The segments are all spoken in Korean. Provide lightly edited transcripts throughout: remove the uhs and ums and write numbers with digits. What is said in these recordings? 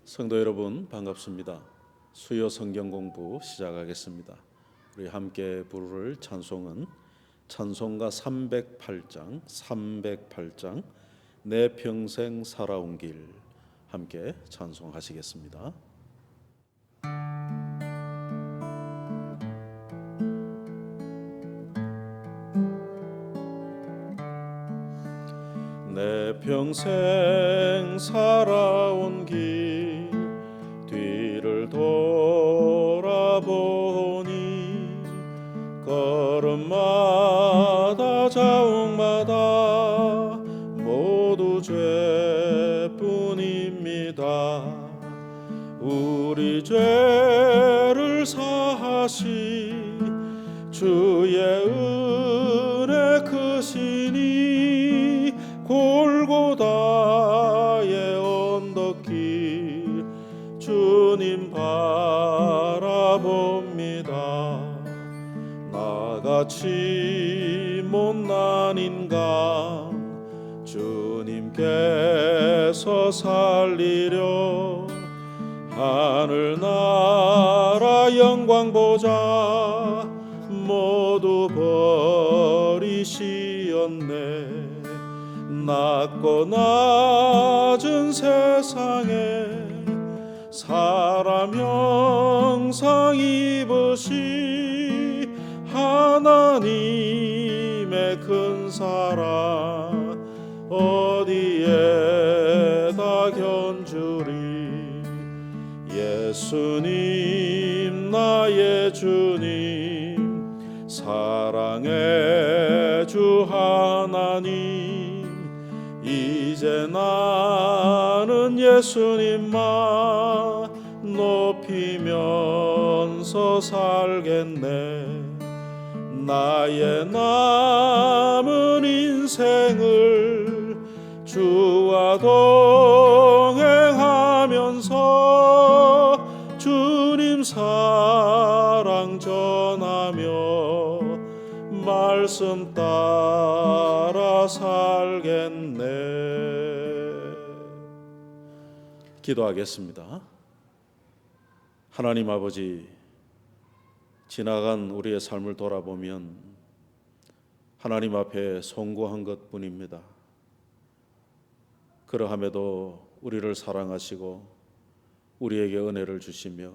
성도 여러분 반갑습니다. 수요 성경 공부 시작하겠습니다. 우리 함께 부를 찬송은 찬송가 308장 내 평생 살아온 길 함께 찬송하시겠습니다. 내 평생 살아온 길 뒤를 돌아보니 걸음마다 자옥마다 모두 죄뿐입니다. 우리 죄를 사하시 주의 은혜 크시니 골고다의 언덕길 주님 바라봅니다. 나같이 못난 인간 주님께서 살리려 하늘나라 영광 보자 모두 버리시었네. 낮고 낮은 세상에 사람 형상 입으시 하나님의 큰 사랑 어디에다 견주리. 예수님 나의 주님 사랑의 주 하나님 이제 나는 예수님만 높이면서 살겠네. 나의 남은 인생을 주와 동행하면서 주님 사랑 전하며 말씀 따라 살겠네. 기도하겠습니다. 하나님 아버지, 지나간 우리의 삶을 돌아보면 하나님 앞에 송구한 것뿐입니다. 그러함에도 우리를 사랑하시고 우리에게 은혜를 주시며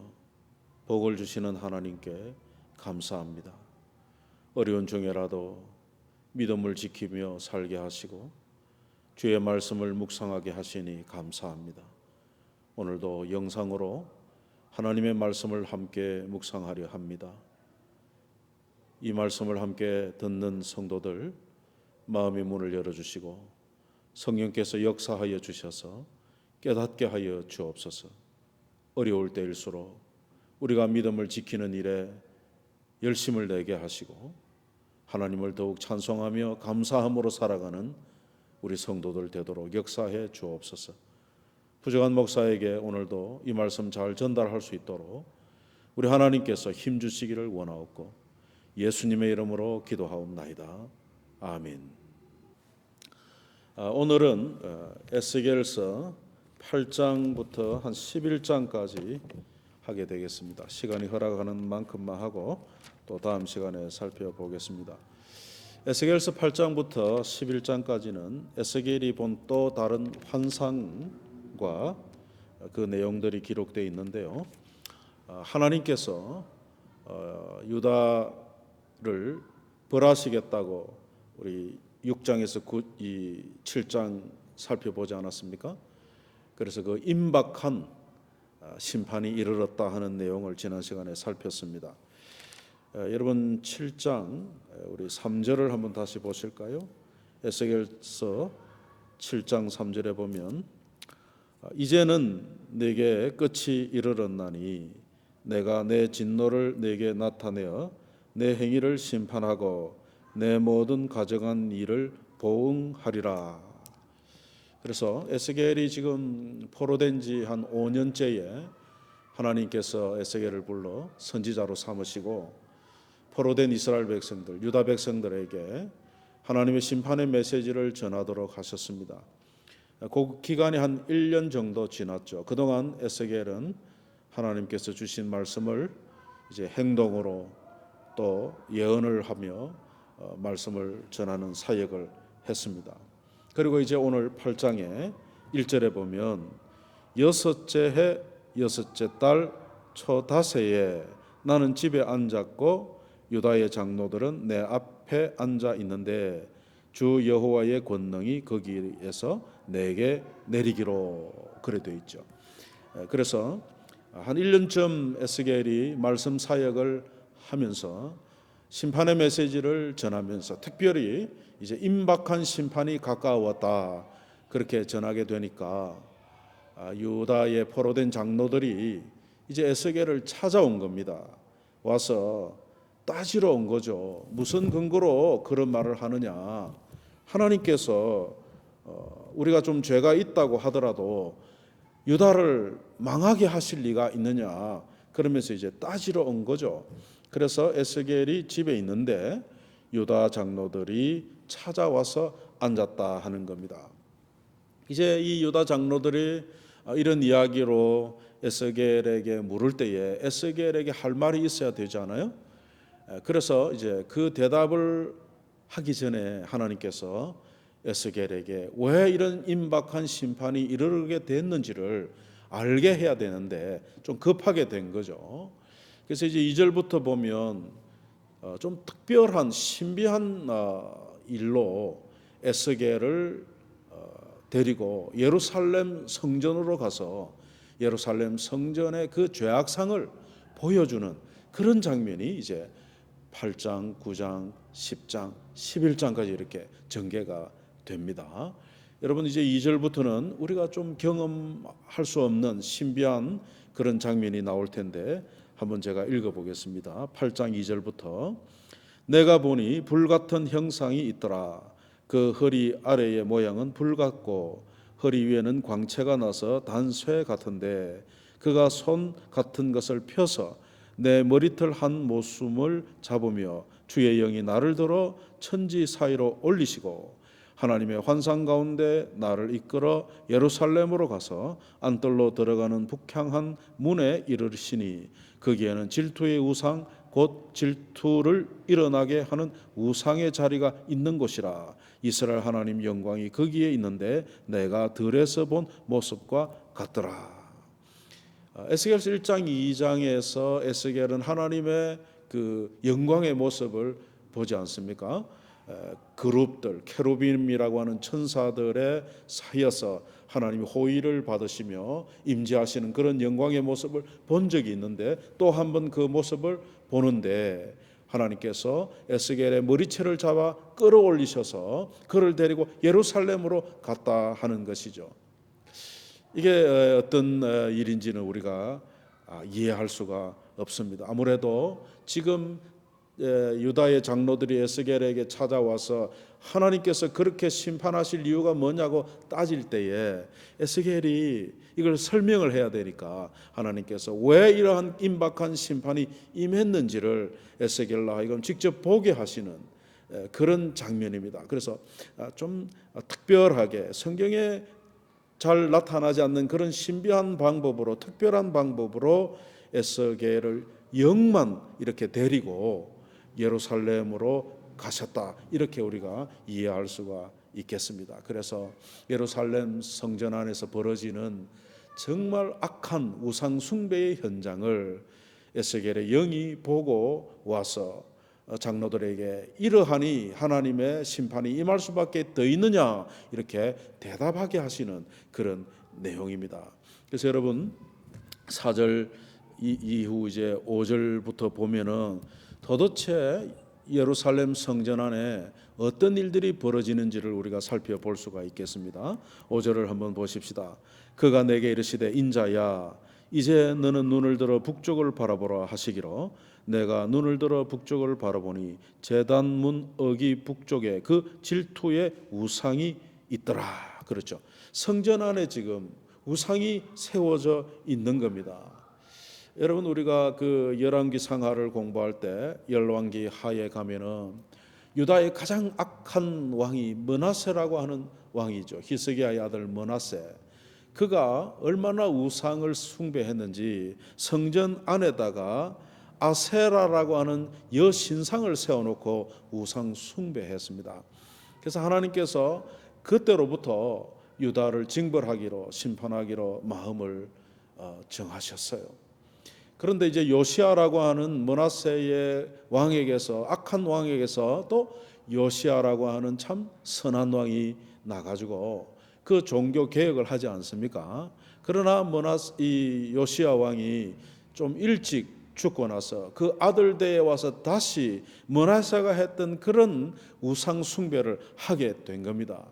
복을 주시는 하나님께 감사합니다. 어려운 중에라도 믿음을 지키며 살게 하시고 주의 말씀을 묵상하게 하시니 감사합니다. 오늘도 영상으로 하나님의 말씀을 함께 묵상하려 합니다. 이 말씀을 함께 듣는 성도들 마음의 문을 열어주시고 성령께서 역사하여 주셔서 깨닫게 하여 주옵소서. 어려울 때일수록 우리가 믿음을 지키는 일에 열심을 내게 하시고 하나님을 더욱 찬송하며 감사함으로 살아가는 우리 성도들 되도록 역사해 주옵소서. 부족한 목사에게 오늘도 이 말씀 잘 전달할 수 있도록 우리 하나님께서 힘주시기를 원하옵고 예수님의 이름으로 기도하옵나이다. 아멘. 오늘은 에스겔서 8장부터 한 11장까지 하게 되겠습니다. 시간이 허락하는 만큼만 하고 또 다음 시간에 살펴보겠습니다. 에스겔서 8장부터 11장까지는 에스겔이 본 또 다른 환상과 그 내용들이 기록되어 있는데요. 하나님께서 유다를 벌하시겠다고 우리 6장에서 7장 살펴보지 않았습니까? 그래서 그 임박한 심판이 이르렀다 하는 내용을 지난 시간에 살폈습니다. 여러분 7장 우리 3절을 한번 다시 보실까요? 에스겔서 7장 3절에 보면 이제는 내게 끝이 이르렀나니 내가 내 진노를 내게 나타내어 내 행위를 심판하고 내 모든 가져간 일을 보응하리라. 그래서 에스겔이 지금 포로된 지 한 5년째에 하나님께서 에스겔을 불러 선지자로 삼으시고 포로된 이스라엘 백성들, 유다 백성들에게 하나님의 심판의 메시지를 전하도록 하셨습니다. 그 기간이 한 1년 정도 지났죠. 그동안 에스겔은 하나님께서 주신 말씀을 이제 행동으로 또 예언을 하며 말씀을 전하는 사역을 했습니다. 그리고 이제 오늘 8장의 1절에 보면 여섯째 해 여섯째 달 초다새에 나는 집에 앉았고 유다의 장로들은 내 앞에 앉아 있는데 주 여호와의 권능이 거기에서 내게 내리기로 그래 되어 있죠. 그래서 한 1년쯤 에스겔이 말씀 사역을 하면서 심판의 메시지를 전하면서 특별히 이제 임박한 심판이 가까웠다 그렇게 전하게 되니까 유다의 포로된 장로들이 이제 에스겔을 찾아온 겁니다. 와서 따지러 온 거죠. 무슨 근거로 그런 말을 하느냐. 하나님께서 우리가 좀 죄가 있다고 하더라도 유다를 망하게 하실 리가 있느냐. 그러면서 이제 따지러 온 거죠. 그래서 에스겔이 집에 있는데 유다 장로들이 찾아와서 앉았다 하는 겁니다. 이제 이 유다 장로들이 이런 이야기로 에스겔에게 물을 때에 에스겔에게 할 말이 있어야 되잖아요. 그래서 이제 그 대답을 하기 전에 하나님께서 에스겔에게 왜 이런 임박한 심판이 이르게 됐는지를 알게 해야 되는데 좀 급하게 된 거죠. 그래서 이제 2절부터 보면 좀 특별한 신비한 일로 에스겔을 데리고 예루살렘 성전으로 가서 예루살렘 성전의 그 죄악상을 보여주는 그런 장면이 이제 8장, 9장, 10장, 11장까지 이렇게 전개가 됩니다. 여러분 이제 2절부터는 우리가 좀 경험할 수 없는 신비한 그런 장면이 나올 텐데 한번 제가 읽어보겠습니다. 8장 2절부터 내가 보니 불같은 형상이 있더라. 그 허리 아래의 모양은 불 같고 허리 위에는 광채가 나서 단쇠 같은데 그가 손 같은 것을 펴서 내 머리털 한 모숨을 잡으며 주의 영이 나를 들어 천지 사이로 올리시고 하나님의 환상 가운데 나를 이끌어 예루살렘으로 가서 안뜰로 들어가는 북향한 문에 이르시니 거기에는 질투의 우상 곧 질투를 일어나게 하는 우상의 자리가 있는 곳이라. 이스라엘 하나님 영광이 거기에 있는데 내가 들에서 본 모습과 같더라. 에스겔서 1장 2장에서 에스겔은 하나님의 그 영광의 모습을 보지 않습니까? 그룹들 케루빔이라고 하는 천사들의 사이에서 하나님이 호의를 받으시며 임재하시는 그런 영광의 모습을 본 적이 있는데 또 한 번 그 모습을 보는데 하나님께서 에스겔의 머리채를 잡아 끌어올리셔서 그를 데리고 예루살렘으로 갔다 하는 것이죠. 이게 어떤 일인지는 우리가 이해할 수가 없습니다. 아무래도 지금 유다의 장로들이 에스겔에게 찾아와서 하나님께서 그렇게 심판하실 이유가 뭐냐고 따질 때에 에스겔이 이걸 설명을 해야 되니까 하나님께서 왜 이러한 임박한 심판이 임했는지를 에스겔로 하여금 직접 보게 하시는 그런 장면입니다. 그래서 좀 특별하게 성경에 잘 나타나지 않는 그런 신비한 방법으로 특별한 방법으로 에스겔을 영만 이렇게 데리고 예루살렘으로 가셨다 이렇게 우리가 이해할 수가 있겠습니다. 그래서 예루살렘 성전 안에서 벌어지는 정말 악한 우상 숭배의 현장을 에스겔의 영이 보고 와서 장로들에게 이러하니 하나님의 심판이 임할 수밖에 더 있느냐 이렇게 대답하게 하시는 그런 내용입니다. 그래서 여러분 4절 이후 이제 5절부터 보면은 도대체 예루살렘 성전 안에 어떤 일들이 벌어지는지를 우리가 살펴볼 수가 있겠습니다. 5절을 한번 보십시다. 그가 내게 이르시되 인자야 이제 너는 눈을 들어 북쪽을 바라보라 하시기로 내가 눈을 들어 북쪽을 바라보니 제단문 어기 북쪽에 그 질투의 우상이 있더라. 그렇죠. 성전 안에 지금 우상이 세워져 있는 겁니다. 여러분 우리가 그 열왕기 상하를 공부할 때 열왕기 하에 가면은 유다의 가장 악한 왕이 므낫세라고 하는 왕이죠. 히스기야의 아들 므낫세. 그가 얼마나 우상을 숭배했는지 성전 안에다가 아세라라고 하는 여신상을 세워놓고 우상 숭배했습니다. 그래서 하나님께서 그때로부터 유다를 징벌하기로, 심판하기로 마음을 정하셨어요. 그런데 이제 요시아라고 하는 므낫세의 왕에게서, 악한 왕에게서 또 요시아라고 하는 참 선한 왕이 나가지고 그 종교 개혁을 하지 않습니까? 그러나 이 요시아 왕이 좀 일찍 죽고 나서 그 아들대에 와서 다시 므낫세가 했던 그런 우상 숭배를 하게 된 겁니다.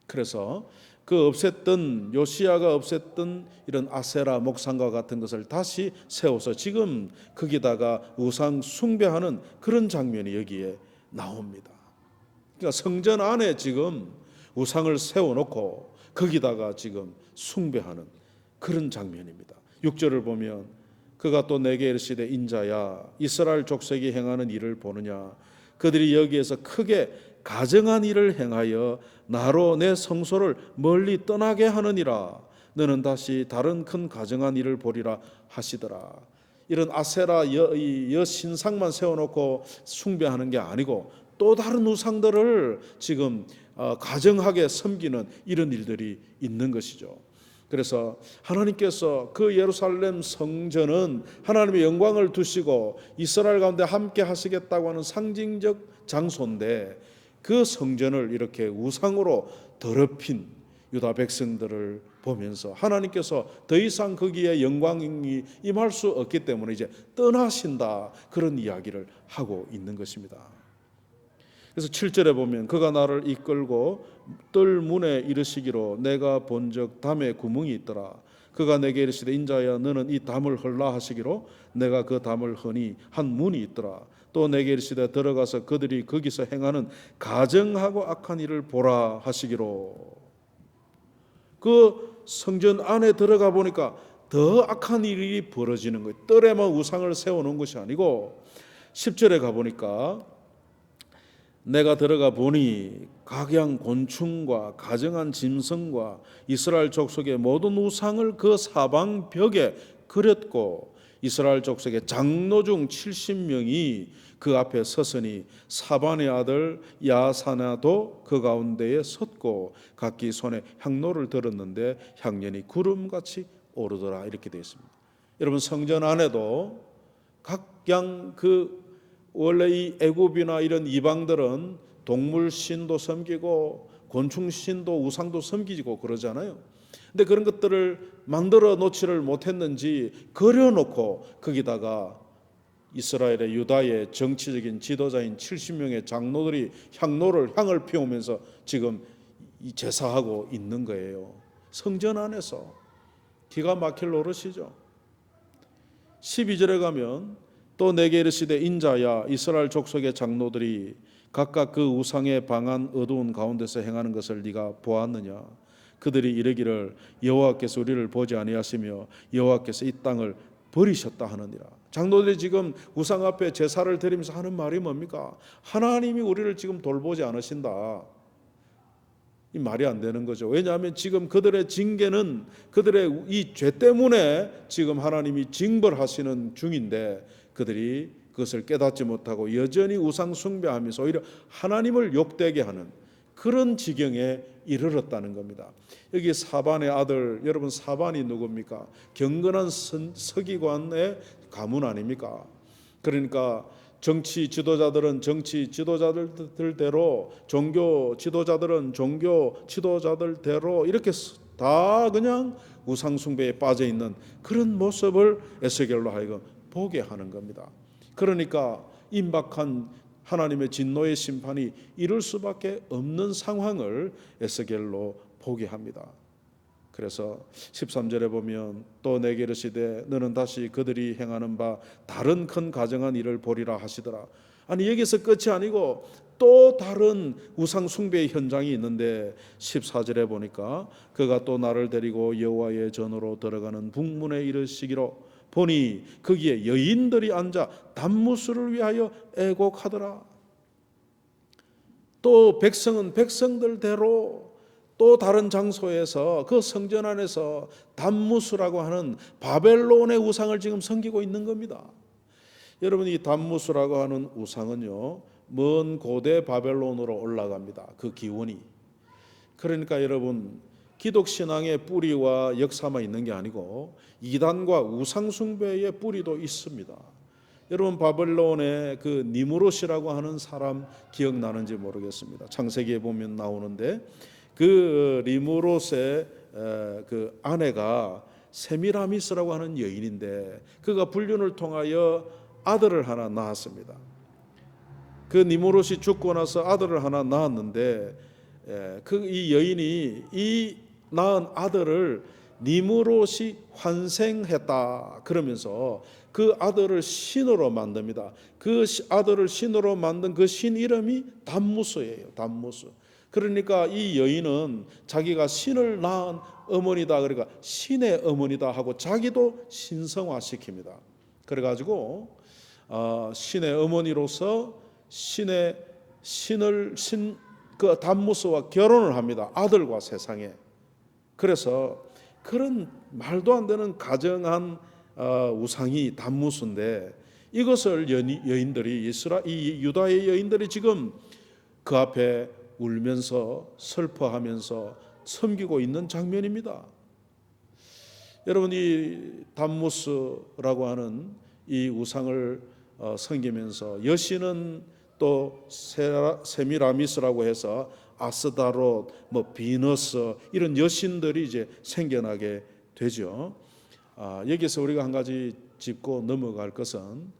그래서 그 없앴던, 요시아가 없앴던 이런 아세라 목상과 같은 것을 다시 세워서 지금 거기다가 우상 숭배하는 그런 장면이 여기에 나옵니다. 그러니까 성전 안에 지금 우상을 세워놓고 거기다가 지금 숭배하는 그런 장면입니다. 6절을 보면 그가 또 내게 이르시되 인자야 이스라엘 족속이 행하는 일을 보느냐. 그들이 여기에서 크게 가증한 일을 행하여 나로 내 성소를 멀리 떠나게 하느니라. 너는 다시 다른 큰 가증한 일을 보리라 하시더라. 이런 아세라 여신상만 세워놓고 숭배하는 게 아니고 또 다른 우상들을 지금 가증하게 섬기는 이런 일들이 있는 것이죠. 그래서 하나님께서 그 예루살렘 성전은 하나님의 영광을 두시고 이스라엘 가운데 함께 하시겠다고 하는 상징적 장소인데 그 성전을 이렇게 우상으로 더럽힌 유다 백성들을 보면서 하나님께서 더 이상 거기에 영광이 임할 수 없기 때문에 이제 떠나신다, 그런 이야기를 하고 있는 것입니다. 그래서 7절에 보면 그가 나를 이끌고 뜰 문에 이르시기로 내가 본적 담에 구멍이 있더라. 그가 내게 이르시되 인자야 너는 이 담을 헐라 하시기로 내가 그 담을 허니 한 문이 있더라. 또 내게 이르시되 들어가서 그들이 거기서 행하는 가증하고 악한 일을 보라 하시기로. 그 성전 안에 들어가 보니까 더 악한 일이 벌어지는 거예요. 뜰에만 우상을 세워놓은 것이 아니고 10절에 가보니까 내가 들어가 보니 각양 곤충과 가증한 짐승과 이스라엘 족속의 모든 우상을 그 사방 벽에 그렸고 이스라엘 족속의 장로 중 70명이 그 앞에 섰으니 사반의 아들 야사나도 그 가운데에 섰고 각기 손에 향로를 들었는데 향연이 구름같이 오르더라. 이렇게 되어 있습니다. 여러분 성전 안에도 각양 원래 이 애굽이나 이런 이방들은 동물 신도 섬기고 곤충 신도 우상도 섬기고 그러잖아요. 근데 그런 것들을 만들어 놓지를 못했는지 그려놓고 거기다가 이스라엘의 유다의 정치적인 지도자인 70명의 장로들이 향을 피우면서 지금 제사하고 있는 거예요. 성전 안에서 기가 막힐 노릇이죠. 12절에 가면 또 내게 이르시되 인자야 이스라엘 족속의 장로들이 각각 그 우상의 방한 어두운 가운데서 행하는 것을 네가 보았느냐. 그들이 이르기를 여호와께서 우리를 보지 아니하시며 여호와께서 이 땅을 버리셨다 하느니라. 장로들이 지금 우상 앞에 제사를 드리면서 하는 말이 뭡니까? 하나님이 우리를 지금 돌보지 않으신다. 이 말이 안 되는 거죠. 왜냐하면 지금 그들의 징계는 그들의 이 죄 때문에 지금 하나님이 징벌하시는 중인데 그들이 그것을 깨닫지 못하고 여전히 우상 숭배하면서 오히려 하나님을 욕되게 하는 그런 지경에 이르렀다는 겁니다. 여기 사반의 아들, 여러분 사반이 누굽니까? 경건한 서기관의 가문 아닙니까? 그러니까 정치 지도자들은 정치 지도자들대로, 종교 지도자들은 종교 지도자들대로 이렇게 다 그냥 우상 숭배에 빠져 있는 그런 모습을 에스겔로 하여금 보게 하는 겁니다. 그러니까 임박한 하나님의 진노의 심판이 이룰 수밖에 없는 상황을 에스겔로 보게 합니다. 그래서 13절에 보면 또 내게 이르시되 너는 다시 그들이 행하는 바 다른 큰 가증한 일을 보리라 하시더라. 아니 여기서 끝이 아니고 또 다른 우상 숭배의 현장이 있는데 14절에 보니까 그가 또 나를 데리고 여호와의 전으로 들어가는 북문에 이르시기로 보니 거기에 여인들이 앉아 단무술을 위하여 애곡하더라. 또 백성은 백성들대로 또 다른 장소에서 그 성전 안에서 담무스라고 하는 바벨론의 우상을 지금 섬기고 있는 겁니다. 여러분, 이 담무스라고 하는 우상은요, 먼 고대 바벨론으로 올라갑니다. 그 기원이. 그러니까 여러분, 기독신앙의 뿌리와 역사만 있는 게 아니고 이단과 우상숭배의 뿌리도 있습니다. 여러분, 바벨론의 그 니무롯이라고 하는 사람 기억나는지 모르겠습니다. 창세기에 보면 나오는데 그 니무롯의 그 아내가 세미라미스라고 하는 여인인데 그가 불륜을 통하여 아들을 하나 낳았습니다. 그 니무롯이 죽고 나서 아들을 하나 낳았는데 그 이 여인이 이 낳은 아들을 니무롯이 환생했다 그러면서 그 아들을 신으로 만듭니다. 그 아들을 신으로 만든 그 신 이름이 담무스예요. 담무스. 그러니까 이 여인은 자기가 신을 낳은 어머니다, 그러니까 신의 어머니다 하고 자기도 신성화시킵니다. 그래가지고 신의 어머니로서 그 담무스와 결혼을 합니다. 아들과 세상에. 그래서 그런 말도 안 되는 가정한 우상이 담무스인데 이것을 여인들이 이 유다의 여인들이 지금 그 앞에 울면서 슬퍼하면서 섬기고 있는 장면입니다. 여러분, 이 담무스라고 하는 이 우상을 섬기면서 여신은 또 세미라미스라고 해서 아스다롯, 비너스 이런 여신들이 이제 생겨나게 되죠. 여기서 우리가 한 가지 짚고 넘어갈 것은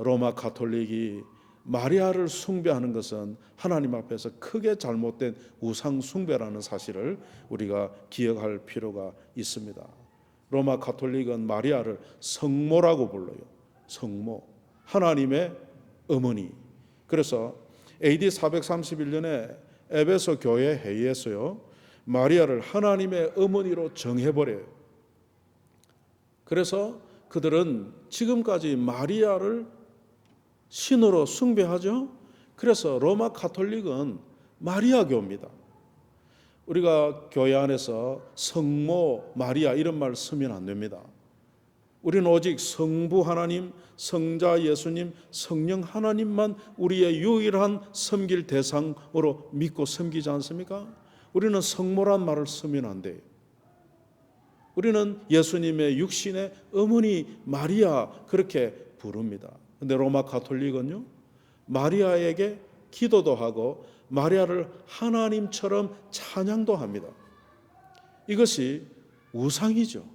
로마 가톨릭이 마리아를 숭배하는 것은 하나님 앞에서 크게 잘못된 우상 숭배라는 사실을 우리가 기억할 필요가 있습니다. 로마 가톨릭은 마리아를 성모라고 불러요. 성모, 하나님의 어머니. 그래서 AD 431년에 에베소 교회 회의에서요, 마리아를 하나님의 어머니로 정해버려요. 그래서 그들은 지금까지 마리아를 신으로 숭배하죠. 그래서 로마 가톨릭은 마리아교입니다. 우리가 교회 안에서 성모 마리아 이런 말 쓰면 안 됩니다. 우리는 오직 성부 하나님, 성자 예수님, 성령 하나님만 우리의 유일한 섬길 대상으로 믿고 섬기지 않습니까? 우리는 성모란 말을 쓰면 안 돼요. 우리는 예수님의 육신의 어머니 마리아 그렇게 부릅니다. 근데 로마 가톨릭은요, 마리아에게 기도도 하고 마리아를 하나님처럼 찬양도 합니다. 이것이 우상이죠.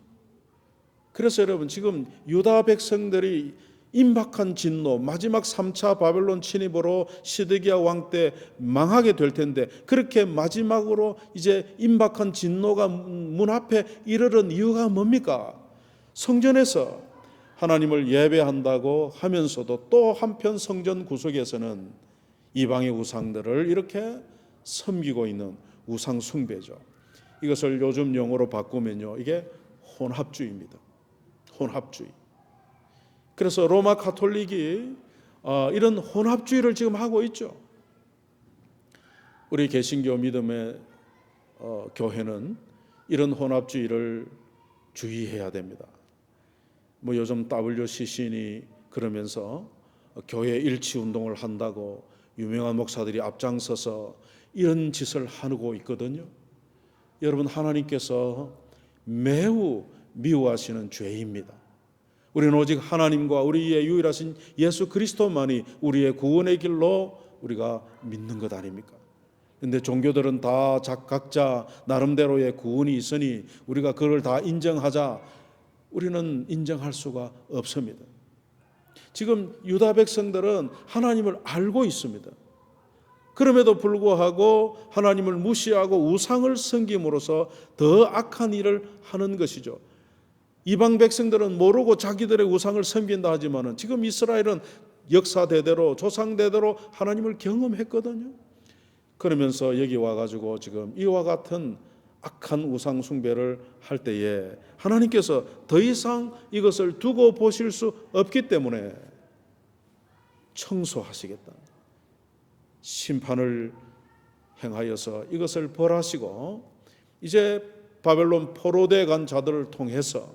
그래서 여러분, 지금 유다 백성들이 임박한 진노, 마지막 3차 바벨론 침입으로 시드기야 왕 때 망하게 될 텐데 그렇게 마지막으로 이제 임박한 진노가 문 앞에 이르는 이유가 뭡니까? 성전에서 하나님을 예배한다고 하면서도 또 한편 성전 구석에서는 이방의 우상들을 이렇게 섬기고 있는 우상 숭배죠. 이것을 요즘 용어로 바꾸면요, 이게 혼합주의입니다. 혼합주의. 그래서 로마 가톨릭이 이런 혼합주의를 지금 하고 있죠. 우리 개신교 믿음의 교회는 이런 혼합주의를 주의해야 됩니다. 요즘 WCCN이 그러면서 교회 일치 운동을 한다고 유명한 목사들이 앞장서서 이런 짓을 하고 있거든요. 여러분, 하나님께서 매우 미워하시는 죄입니다. 우리는 오직 하나님과 우리의 유일하신 예수 그리스도만이 우리의 구원의 길로 우리가 믿는 것 아닙니까? 그런데 종교들은 다 각자 나름대로의 구원이 있으니 우리가 그걸 다 인정하자. 우리는 인정할 수가 없습니다. 지금 유다 백성들은 하나님을 알고 있습니다. 그럼에도 불구하고 하나님을 무시하고 우상을 섬김으로써 더 악한 일을 하는 것이죠. 이방 백성들은 모르고 자기들의 우상을 섬긴다 하지만 지금 이스라엘은 역사대대로 조상대대로 하나님을 경험했거든요. 그러면서 여기 와가지고 지금 이와 같은 악한 우상 숭배를 할 때에 하나님께서 더 이상 이것을 두고 보실 수 없기 때문에 청소하시겠다, 심판을 행하여서 이것을 벌하시고 이제 바벨론 포로되어 간 자들을 통해서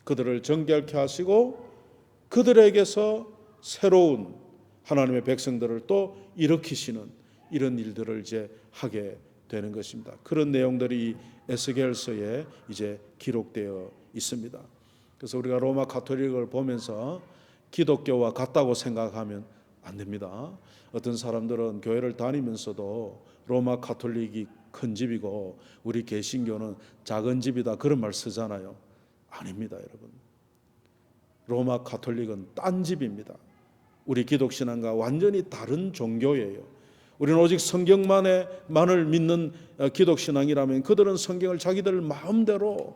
그들을 정결케 하시고 그들에게서 새로운 하나님의 백성들을 또 일으키시는 이런 일들을 이제 하게 되는 것입니다. 그런 내용들이 에스겔서에 이제 기록되어 있습니다. 그래서 우리가 로마 가톨릭을 보면서 기독교와 같다고 생각하면 안 됩니다. 어떤 사람들은 교회를 다니면서도 로마 가톨릭이 큰 집이고 우리 개신교는 작은 집이다 그런 말 쓰잖아요. 아닙니다, 여러분. 로마 가톨릭은 딴 집입니다. 우리 기독신앙과 완전히 다른 종교예요. 우리는 오직 성경만을 믿는 기독신앙이라면 그들은 성경을 자기들 마음대로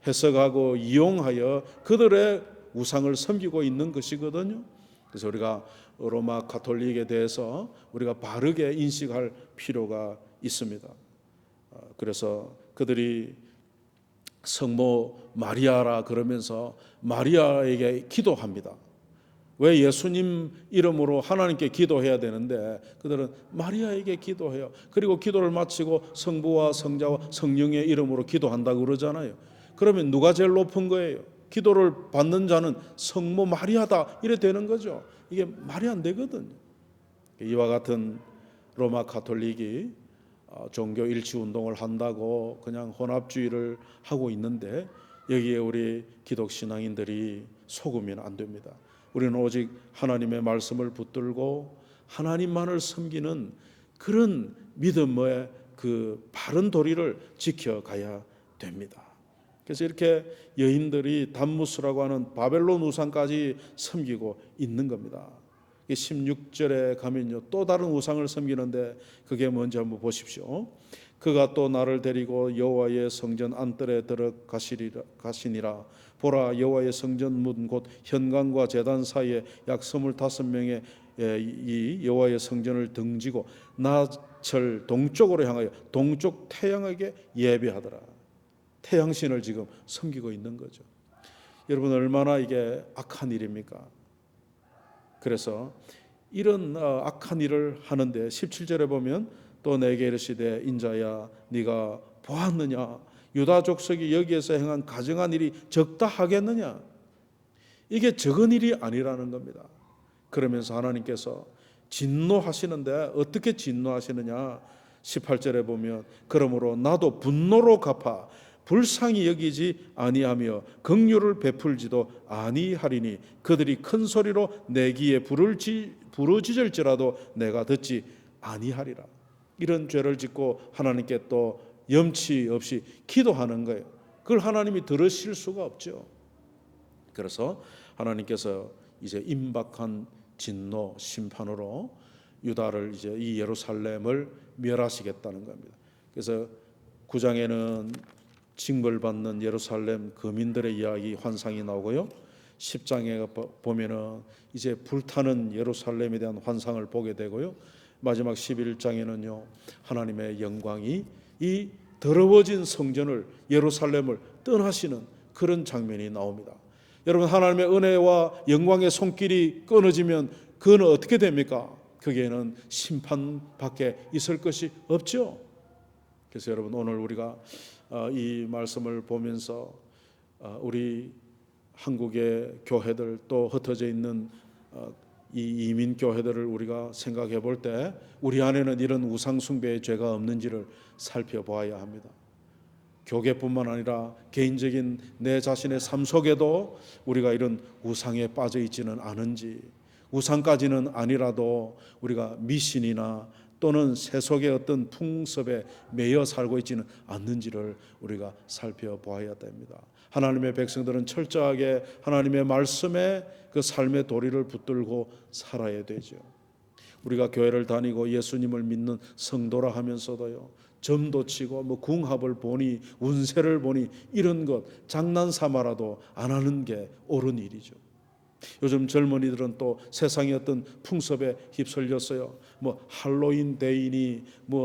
해석하고 이용하여 그들의 우상을 섬기고 있는 것이거든요. 그래서 우리가 로마 가톨릭에 대해서 우리가 바르게 인식할 필요가 있습니다. 그래서 그들이 성모 마리아라 그러면서 마리아에게 기도합니다. 왜 예수님 이름으로 하나님께 기도해야 되는데 그들은 마리아에게 기도해요. 그리고 기도를 마치고 성부와 성자와 성령의 이름으로 기도한다고 그러잖아요. 그러면 누가 제일 높은 거예요? 기도를 받는 자는 성모 마리아다 이래 되는 거죠. 이게 말이 안 되거든요. 이와 같은 로마 가톨릭이 종교 일치 운동을 한다고 그냥 혼합주의를 하고 있는데 여기에 우리 기독 신앙인들이 속으면 안 됩니다. 우리는 오직 하나님의 말씀을 붙들고 하나님만을 섬기는 그런 믿음의 그 바른 도리를 지켜가야 됩니다. 그래서 이렇게 여인들이 담무스라고 하는 바벨론 우상까지 섬기고 있는 겁니다. 16절에 가면요 또 다른 우상을 섬기는데 그게 뭔지 한번 보십시오. 그가 또 나를 데리고 여호와의 성전 안뜰에 들어가시니라. 보라, 여호와의 성전 문 곧 현관과 제단 사이에 약 25명의 이 여호와의 성전을 등지고 나철 동쪽으로 향하여 동쪽 태양에게 예배하더라. 태양신을 지금 섬기고 있는 거죠. 여러분 얼마나 이게 악한 일입니까? 그래서 이런 악한 일을 하는데 17절에 보면 또 내게 이르시되 인자야 네가 보았느냐 유다 족속이 여기에서 행한 가증한 일이 적다 하겠느냐. 이게 적은 일이 아니라는 겁니다. 그러면서 하나님께서 진노하시는데 어떻게 진노하시느냐 18절에 보면 그러므로 나도 분노로 갚아 불쌍히 여기지 아니하며 긍휼을 베풀지도 아니하리니 그들이 큰 소리로 내 귀에 부르짖을지라도 내가 듣지 아니하리라. 이런 죄를 짓고 하나님께 또 염치 없이 기도하는 거예요. 그걸 하나님이 들으실 수가 없죠. 그래서 하나님께서 이제 임박한 진노 심판으로 유다를 이제 이 예루살렘을 멸하시겠다는 겁니다. 그래서 9장에는 징벌받는 예루살렘 거민들의 이야기 환상이 나오고요. 10장에 보면은 이제 불타는 예루살렘에 대한 환상을 보게 되고요. 마지막 11장에는요. 하나님의 영광이 이 더러워진 성전을 예루살렘을 떠나시는 그런 장면이 나옵니다. 여러분 하나님의 은혜와 영광의 손길이 끊어지면 그건 어떻게 됩니까? 거기에는 심판밖에 있을 것이 없죠. 그래서 여러분 오늘 우리가 이 말씀을 보면서 우리 한국의 교회들 또 흩어져 있는 이 이민 교회들을 우리가 생각해 볼 때 우리 안에는 이런 우상 숭배의 죄가 없는지를 살펴보아야 합니다. 교계뿐만 아니라 개인적인 내 자신의 삶 속에도 우리가 이런 우상에 빠져 있지는 않은지, 우상까지는 아니라도 우리가 미신이나 또는 세속의 어떤 풍습에 매여 살고 있지는 않는지를 우리가 살펴보아야 됩니다. 하나님의 백성들은 철저하게 하나님의 말씀에 그 삶의 도리를 붙들고 살아야 되죠. 우리가 교회를 다니고 예수님을 믿는 성도라 하면서도요, 점도 치고 궁합을 보니 운세를 보니 이런 것 장난삼아라도 안 하는 게 옳은 일이죠. 요즘 젊은이들은 또 세상의 어떤 풍습에 휩쓸렸어요. 할로윈 데이니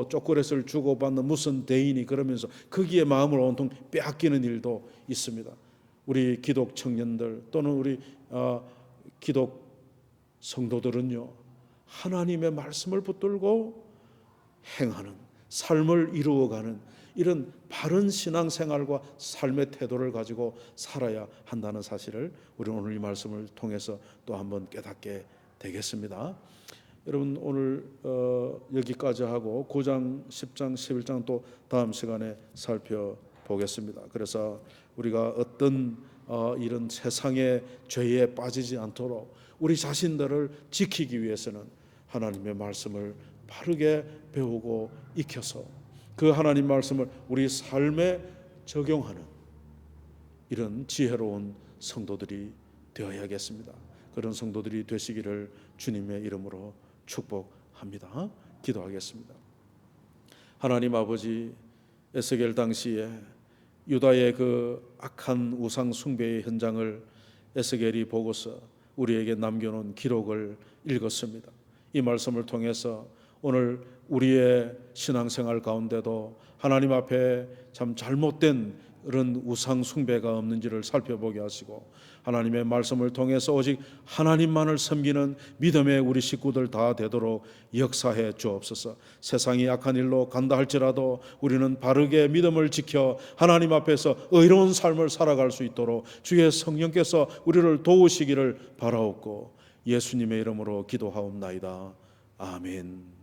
초콜릿을 주고받는 무슨 데이니 그러면서 거기에 마음을 온통 빼앗기는 일도 있습니다. 우리 기독 청년들 또는 우리 기독 성도들은요 하나님의 말씀을 붙들고 행하는, 삶을 이루어가는 이런 바른 신앙생활과 삶의 태도를 가지고 살아야 한다는 사실을 우리는 오늘 이 말씀을 통해서 또 한번 깨닫게 되겠습니다. 여러분, 오늘 여기까지 하고 9장, 10장, 11장 또 다음 시간에 살펴보겠습니다. 그래서 우리가 어떤 이런 세상의 죄에 빠지지 않도록 우리 자신들을 지키기 위해서는 하나님의 말씀을 바르게 배우고 익혀서 그 하나님 말씀을 우리 삶에 적용하는 이런 지혜로운 성도들이 되어야겠습니다. 그런 성도들이 되시기를 주님의 이름으로 축복합니다. 기도하겠습니다. 하나님 아버지, 에스겔 당시에 유다의 그 악한 우상 숭배의 현장을 에스겔이 보고서 우리에게 남겨놓은 기록을 읽었습니다. 이 말씀을 통해서 오늘 우리의 신앙생활 가운데도 하나님 앞에 참 잘못된 그런 우상 숭배가 없는지를 살펴보게 하시고 하나님의 말씀을 통해서 오직 하나님만을 섬기는 믿음의 우리 식구들 다 되도록 역사해 주옵소서. 세상이 악한 일로 간다 할지라도 우리는 바르게 믿음을 지켜 하나님 앞에서 의로운 삶을 살아갈 수 있도록 주의 성령께서 우리를 도우시기를 바라옵고 예수님의 이름으로 기도하옵나이다. 아멘.